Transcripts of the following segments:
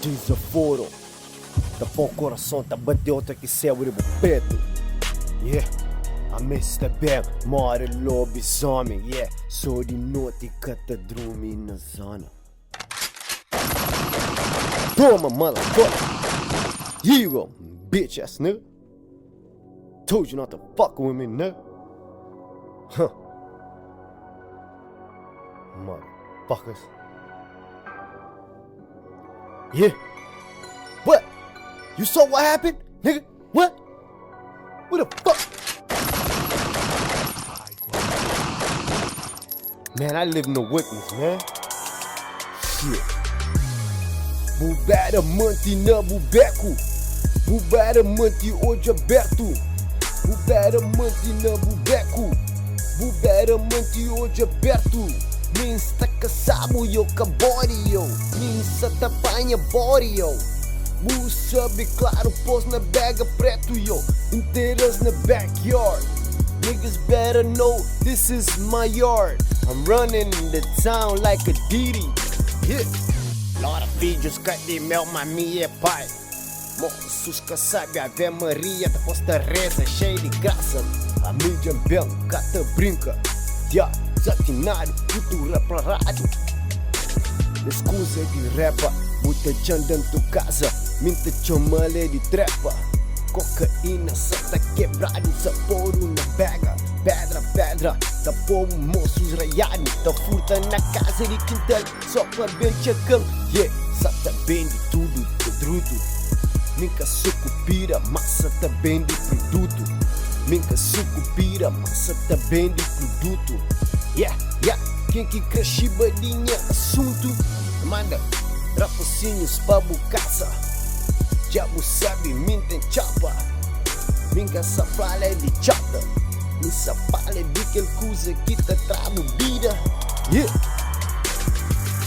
Desaforo. Tapou o coração, tá bateu outra que céu de peito. Yeah, a Mr. Bang, mora lobisomem. Yeah, sou de noite e catadrume na zona. Toma, motherfucker. You go, bitch ass nigga. Told you not to fuck with me, nigga. Huh. Motherfuckers. Yeah. What? You saw what happened, nigga? What? What the fuck? Man, I live in the witness, man. Shit. Bubera manti na bubeco. Bubera manti hoje aberto. Bubera manti na bubeco. Bubera manti hoje aberto. Minsta caçabo yo cabori yo. Minsta tapanha body yo. Bu sabe claro pôs na bega preto yo. Inteiras na backyard. Niggas better know this is my yard. I'm running the town like a Didi. Yeah. Lot of vídeos de mel, mami é pai. Moços que sabe Ave Maria, te posta reza cheia de graça. A mídia bem, cata brinca. Yeah, desafinado, cultura pra rádio. Escusa de rapa, muita gente dentro de casa. Minta chamale de trepa. Cocaína, santa quebrado, saporo na pega. Pedra, pedra, da povo moços raiados. Da furta na casa de quintal, só pra bem chacão. Yeah, sata bem de tudo, pedrudo. Minca sucupira, massa tá bem de produto. Minca sucupira, massa tá bem de produto. Yeah, yeah, quem que cresce badinha assunto. Manda rapacinhos pra bucaça. Diabo sabe, minta em chapa. Minga sapala é de chata. Mi sapala é de aquele coisa que tá travo vida. Yeah.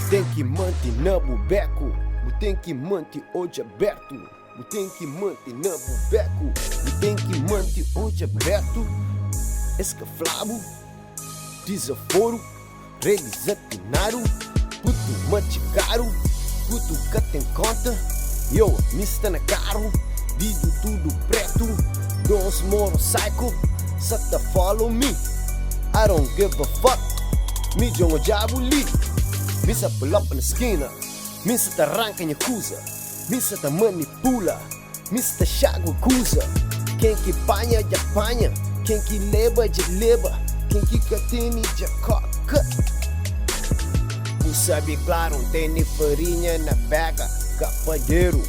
Tem que manter na bubeco. Tem que manter hoje aberto. Tem que manter na bubeco. Tem que manter hoje aberto. Escaflabo, desaforo, redesatinado. Puto mate caro, puto que tem conta. Yo, me está na carro, vídeo tudo preto. Don't motorcycle, sata follow me. I don't give a fuck. Me jongo jabuli. Misa pull up na esquina. Misa te arranca em acusa. Misa te manipula. Misa te chago acusa. Quem que panha, já panha. Quem que leva, já leva. Quem que catene, já coca. Tu sabe claro, tem farinha na bega. Capadeiro,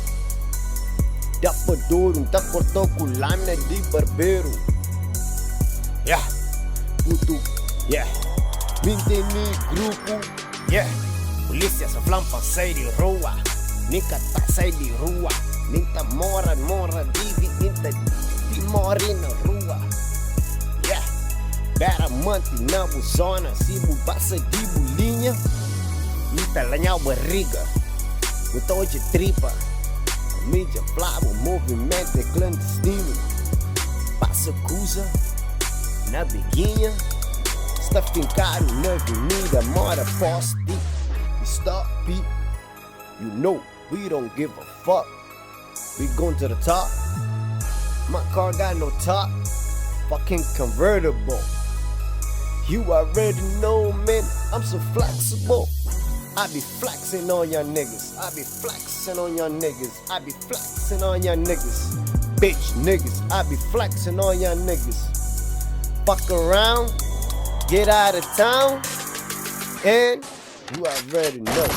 dapadouro, tá cortou com lâmina de barbeiro. Yeah, puto, yeah. Minteni grupo, yeah. Polícia só flampa sai de rua. Nica tá sai de rua. Ninta mora, vive, ninta de mora na rua. Yeah, bera mante na zona. Se passa de bolinha, ninta lanhar barriga. Então hoje tripa, a mídia flava, o movimento é clandestino. Passa acusa, na beguinha, está fincado na avenida, mora poste. Stop it, you know we don't give a fuck. We going to the top, my car got no top, fucking convertible. You already know, man, I'm so flexible. I be flexing on y'all niggas. I be flexing on y'all niggas. I be flexing on y'all niggas. Bitch niggas. I be flexing on y'all niggas. Fuck around, get out of town, and you already know.